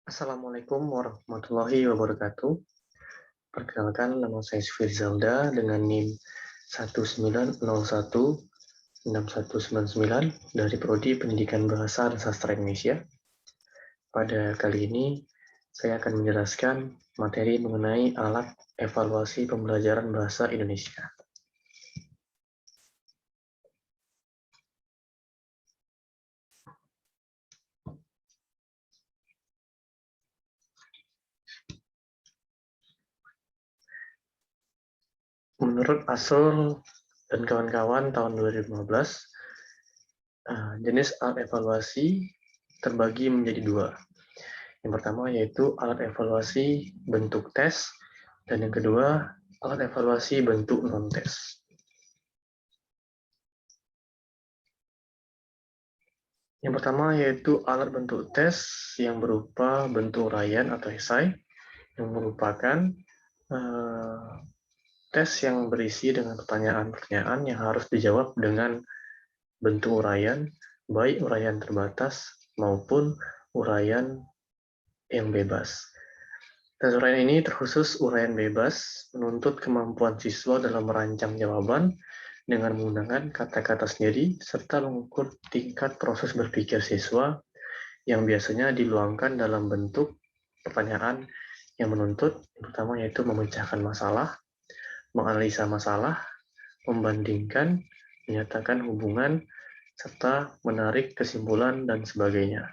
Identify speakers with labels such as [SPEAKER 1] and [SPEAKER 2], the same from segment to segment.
[SPEAKER 1] Assalamualaikum warahmatullahi wabarakatuh. Perkenalkan, nama saya Firzalda dengan NIM 19016199 dari Prodi Pendidikan Bahasa dan Sastra Indonesia. Pada kali ini, saya akan menjelaskan materi mengenai alat evaluasi pembelajaran bahasa Indonesia. Menurut Asrul dan kawan-kawan tahun 2015, jenis alat evaluasi terbagi menjadi dua. Yang pertama yaitu alat evaluasi bentuk tes, dan yang kedua alat evaluasi bentuk non-tes. Yang pertama yaitu alat bentuk tes yang berupa bentuk uraian atau esai, yang merupakan tes yang berisi dengan pertanyaan-pertanyaan yang harus dijawab dengan bentuk uraian, baik uraian terbatas maupun uraian yang bebas. Tes uraian ini terkhusus uraian bebas, menuntut kemampuan siswa dalam merancang jawaban dengan menggunakan kata-kata sendiri, serta mengukur tingkat proses berpikir siswa yang biasanya diluangkan dalam bentuk pertanyaan yang menuntut, yang pertama yaitu memecahkan masalah, menganalisa masalah, membandingkan, menyatakan hubungan, serta menarik kesimpulan dan sebagainya.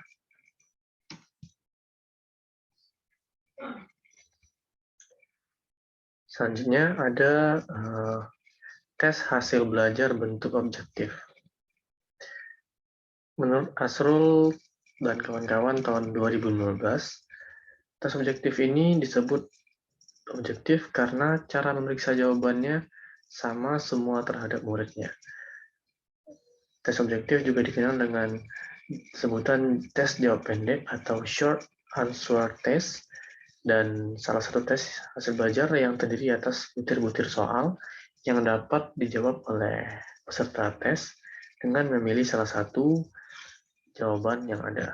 [SPEAKER 1] Selanjutnya ada tes hasil belajar bentuk objektif. Menurut Asrul dan kawan-kawan tahun 2015, tes objektif ini disebut objektif karena cara memeriksa jawabannya sama semua terhadap muridnya. Tes objektif juga dikenal dengan sebutan tes jawab pendek atau short answer test, dan salah satu tes hasil belajar yang terdiri atas butir-butir soal yang dapat dijawab oleh peserta tes dengan memilih salah satu jawaban yang ada.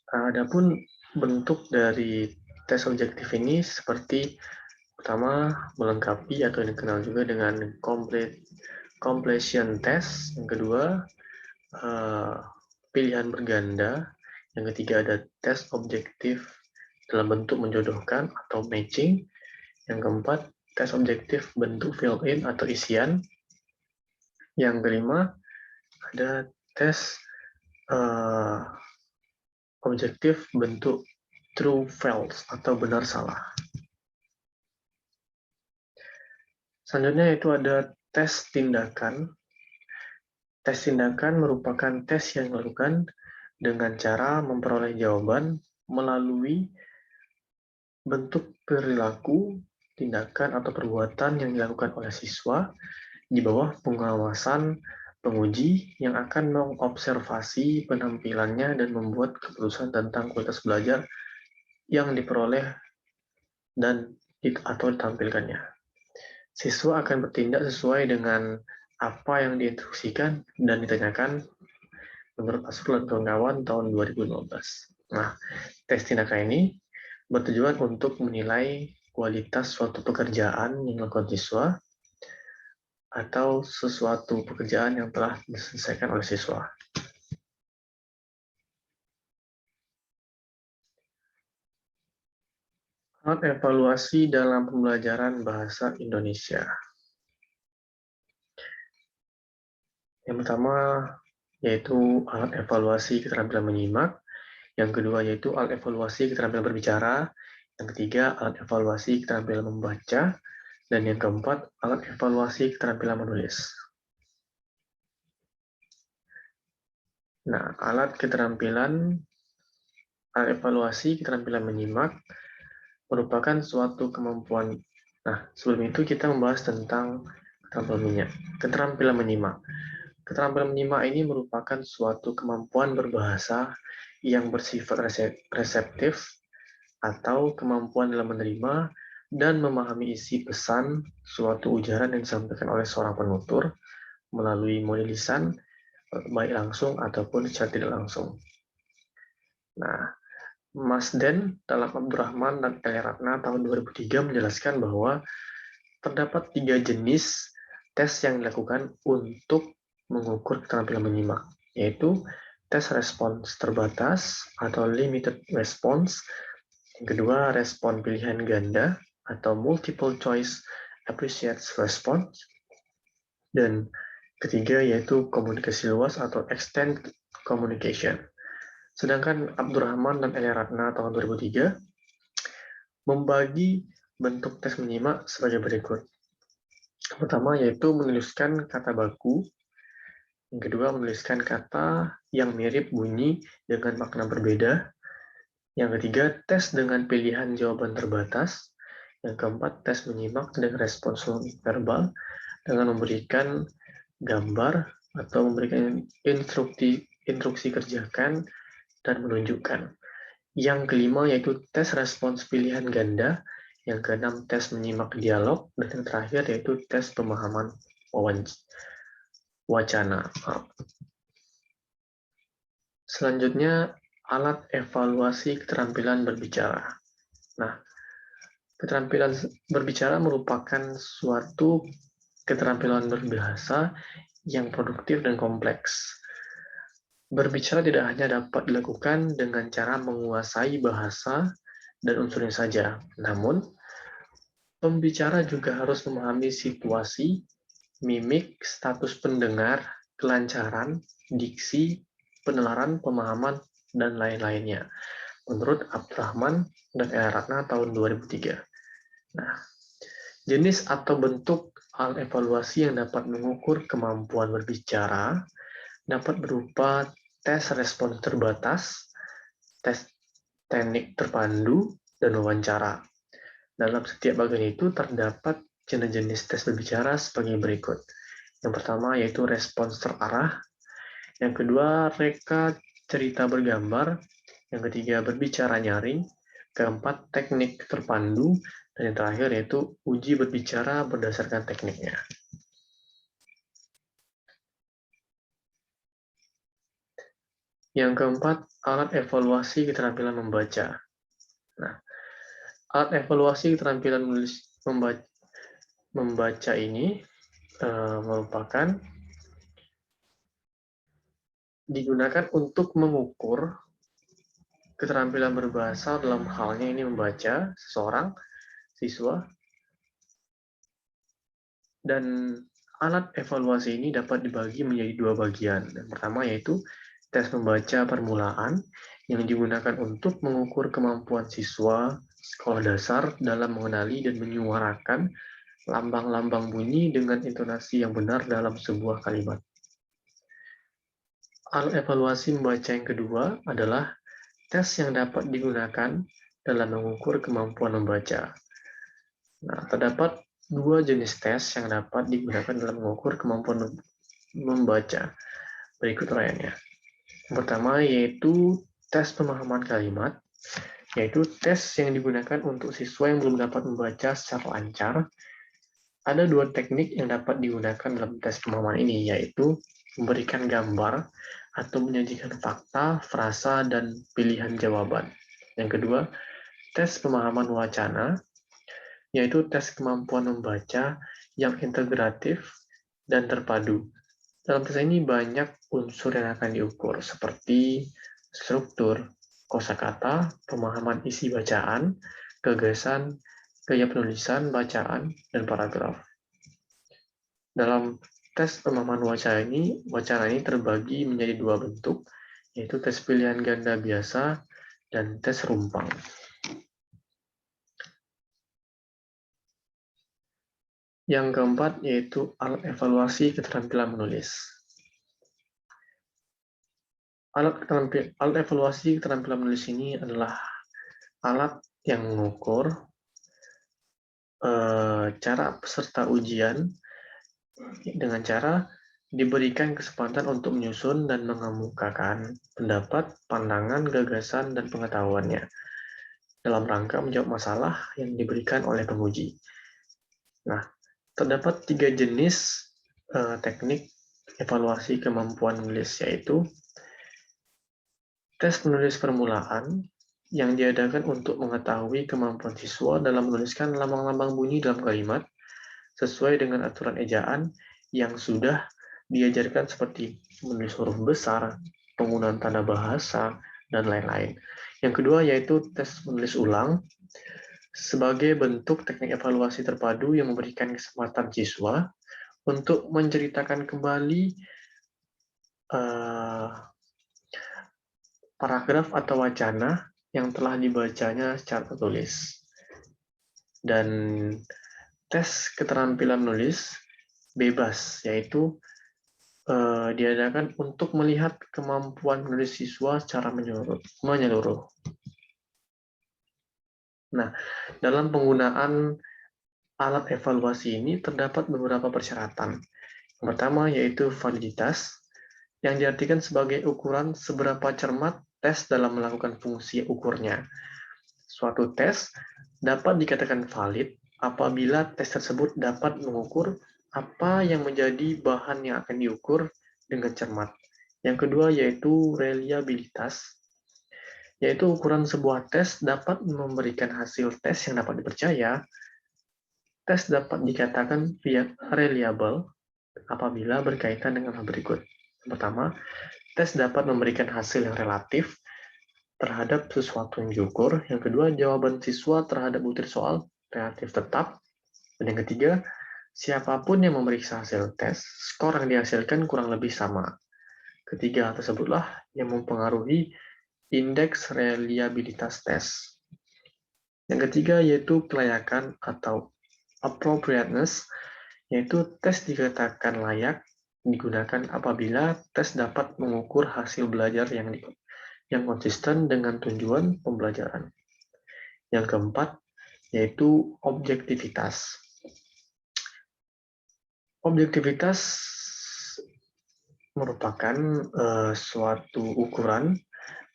[SPEAKER 1] Adapun bentuk dari tes objektif ini seperti pertama melengkapi atau dikenal juga dengan completion test, yang kedua pilihan berganda, yang ketiga ada tes objektif dalam bentuk menjodohkan atau matching, yang keempat tes objektif bentuk fill in atau isian, yang kelima ada tes objektif bentuk true false atau benar salah. Selanjutnya itu ada tes tindakan. Tes tindakan merupakan tes yang dilakukan dengan cara memperoleh jawaban melalui bentuk perilaku, tindakan, atau perbuatan yang dilakukan oleh siswa di bawah pengawasan penguji yang akan mengobservasi penampilannya dan membuat keputusan tentang kualitas belajar yang diperoleh dan atau ditampilkannya. Siswa akan bertindak sesuai dengan apa yang diinstruksikan dan ditanyakan menurut Asrul dan kawan-kawan tahun 2015. Nah, tes tindakan ini bertujuan untuk menilai kualitas suatu pekerjaan yang dilakukan siswa atau sesuatu pekerjaan yang telah diselesaikan oleh siswa. Alat evaluasi dalam pembelajaran bahasa Indonesia. Yang pertama yaitu alat evaluasi keterampilan menyimak, yang kedua yaitu alat evaluasi keterampilan berbicara, yang ketiga alat evaluasi keterampilan membaca, dan yang keempat alat evaluasi keterampilan menulis. Nah, alat evaluasi keterampilan menyimak merupakan suatu kemampuan. Nah, sebelum itu kita membahas tentang keterampilan menyimak. Keterampilan menyimak ini merupakan suatu kemampuan berbahasa yang bersifat reseptif atau kemampuan dalam menerima dan memahami isi pesan suatu ujaran yang disampaikan oleh seorang penutur melalui model lisan, baik langsung ataupun secara tidak langsung. Nah, Mas Den dalam Abdurrahman dan L. Ratna tahun 2003 menjelaskan bahwa terdapat 3 jenis tes yang dilakukan untuk mengukur keterampilan menyimak, yaitu tes respons terbatas atau limited response, yang kedua respon pilihan ganda atau multiple choice appreciates response, dan ketiga yaitu komunikasi luas atau extended communication. Sedangkan Abdurrahman dan L. Ratna tahun 2003 membagi bentuk tes menyimak sebagai berikut. Yang pertama yaitu menuliskan kata baku, yang kedua menuliskan kata yang mirip bunyi dengan makna berbeda, yang ketiga tes dengan pilihan jawaban terbatas, yang keempat tes menyimak dengan respons verbal dengan memberikan gambar atau memberikan instruksi kerjakan dan menunjukkan. Yang kelima yaitu tes respons pilihan ganda, yang keenam tes menyimak dialog, dan yang terakhir yaitu tes pemahaman wacana. Selanjutnya, alat evaluasi keterampilan berbicara. Nah, keterampilan berbicara merupakan suatu keterampilan berbahasa yang produktif dan kompleks. Berbicara tidak hanya dapat dilakukan dengan cara menguasai bahasa dan unsurnya saja, namun pembicara juga harus memahami situasi, mimik, status pendengar, kelancaran, diksi, penalaran, pemahaman, dan lain-lainnya. Menurut Abdurrahman dan L. Ratna tahun 2003. Nah, jenis atau bentuk alat evaluasi yang dapat mengukur kemampuan berbicara dapat berupa tes respons terbatas, tes teknik terpandu, dan wawancara. Dalam setiap bagian itu terdapat jenis-jenis tes berbicara sebagai berikut. Yang pertama yaitu respons terarah, yang kedua reka cerita bergambar, yang ketiga berbicara nyaring, keempat teknik terpandu, dan yang terakhir yaitu uji berbicara berdasarkan tekniknya. Yang keempat, alat evaluasi keterampilan membaca. Nah, alat evaluasi keterampilan membaca ini merupakan digunakan untuk mengukur keterampilan berbahasa dalam halnya ini membaca seseorang siswa, dan alat evaluasi ini dapat dibagi menjadi 2 bagian. Yang pertama yaitu tes membaca permulaan yang digunakan untuk mengukur kemampuan siswa sekolah dasar dalam mengenali dan menyuarakan lambang-lambang bunyi dengan intonasi yang benar dalam sebuah kalimat. Alat evaluasi membaca yang kedua adalah tes yang dapat digunakan dalam mengukur kemampuan membaca. Nah, terdapat 2 jenis tes yang dapat digunakan dalam mengukur kemampuan membaca. Berikut uraiannya. Yang pertama yaitu tes pemahaman kalimat, yaitu tes yang digunakan untuk siswa yang belum dapat membaca secara lancar. Ada 2 teknik yang dapat digunakan dalam tes pemahaman ini, yaitu memberikan gambar atau menyajikan fakta, frasa, dan pilihan jawaban. Yang kedua, tes pemahaman wacana, yaitu tes kemampuan membaca yang integratif dan terpadu. Dalam tes ini banyak unsur yang akan diukur, seperti struktur, kosakata, pemahaman isi bacaan, gagasan, gaya penulisan, bacaan, dan paragraf. Dalam tes pemahaman wacana ini terbagi menjadi 2 bentuk, yaitu tes pilihan ganda biasa dan tes rumpang. Yang keempat yaitu alat evaluasi keterampilan menulis. Alat evaluasi keterampilan menulis ini adalah alat yang mengukur cara peserta ujian dengan cara diberikan kesempatan untuk menyusun dan mengemukakan pendapat, pandangan, gagasan, dan pengetahuannya dalam rangka menjawab masalah yang diberikan oleh penguji. Nah, terdapat 3 jenis teknik evaluasi kemampuan menulis, yaitu Tes menulis permulaan yang diadakan untuk mengetahui kemampuan siswa dalam menuliskan lambang-lambang bunyi dalam kalimat sesuai dengan aturan ejaan yang sudah diajarkan seperti menulis huruf besar, penggunaan tanda bahasa, dan lain-lain. Yang kedua yaitu tes menulis ulang sebagai bentuk teknik evaluasi terpadu yang memberikan kesempatan siswa untuk menceritakan kembali paragraf atau wacana yang telah dibacanya secara tertulis. Dan tes keterampilan menulis bebas, yaitu diadakan untuk melihat kemampuan menulis siswa secara menyeluruh. Nah, dalam penggunaan alat evaluasi ini terdapat beberapa persyaratan. Yang pertama yaitu validitas, yang diartikan sebagai ukuran seberapa cermat tes dalam melakukan fungsi ukurnya. Suatu tes dapat dikatakan valid apabila tes tersebut dapat mengukur apa yang menjadi bahan yang akan diukur dengan cermat. Yang kedua yaitu reliabilitas, yaitu ukuran sebuah tes dapat memberikan hasil tes yang dapat dipercaya. Tes dapat dikatakan reliable apabila berkaitan dengan hal berikut. Yang pertama, tes dapat memberikan hasil yang relatif terhadap sesuatu yang diukur. Yang kedua, jawaban siswa terhadap butir soal relatif tetap. Dan yang ketiga, siapapun yang memeriksa hasil tes, skor yang dihasilkan kurang lebih sama. Ketiga hal tersebutlah yang mempengaruhi indeks reliabilitas tes. Yang ketiga yaitu kelayakan atau appropriateness, yaitu tes dikatakan layak digunakan apabila tes dapat mengukur hasil belajar yang konsisten dengan tujuan pembelajaran. Yang keempat yaitu objektivitas. Objektivitas merupakan suatu ukuran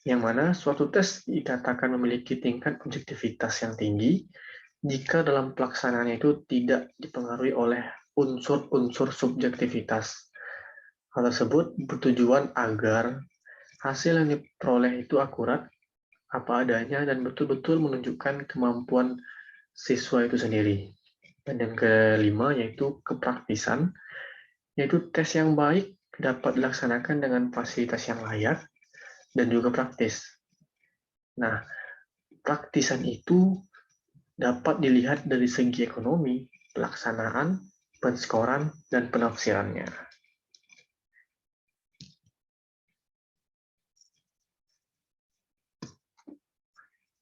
[SPEAKER 1] yang mana suatu tes dikatakan memiliki tingkat objektivitas yang tinggi jika dalam pelaksanaannya itu tidak dipengaruhi oleh unsur-unsur subjektivitas. Hal tersebut bertujuan agar hasil yang diperoleh itu akurat, apa adanya, dan betul-betul menunjukkan kemampuan siswa itu sendiri. Dan yang kelima yaitu kepraktisan, yaitu tes yang baik dapat dilaksanakan dengan fasilitas yang layak dan juga praktis. Nah, praktisan itu dapat dilihat dari segi ekonomi, pelaksanaan, penskoran, dan penafsirannya.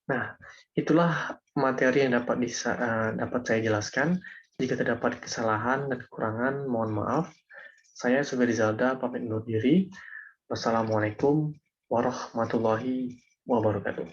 [SPEAKER 1] Nah, itulah materi yang dapat saya jelaskan. Jika terdapat kesalahan dan kekurangan, mohon maaf. Saya Sugadi Zalda, pamit undur diri. Wassalamualaikum warahmatullahi wabarakatuh.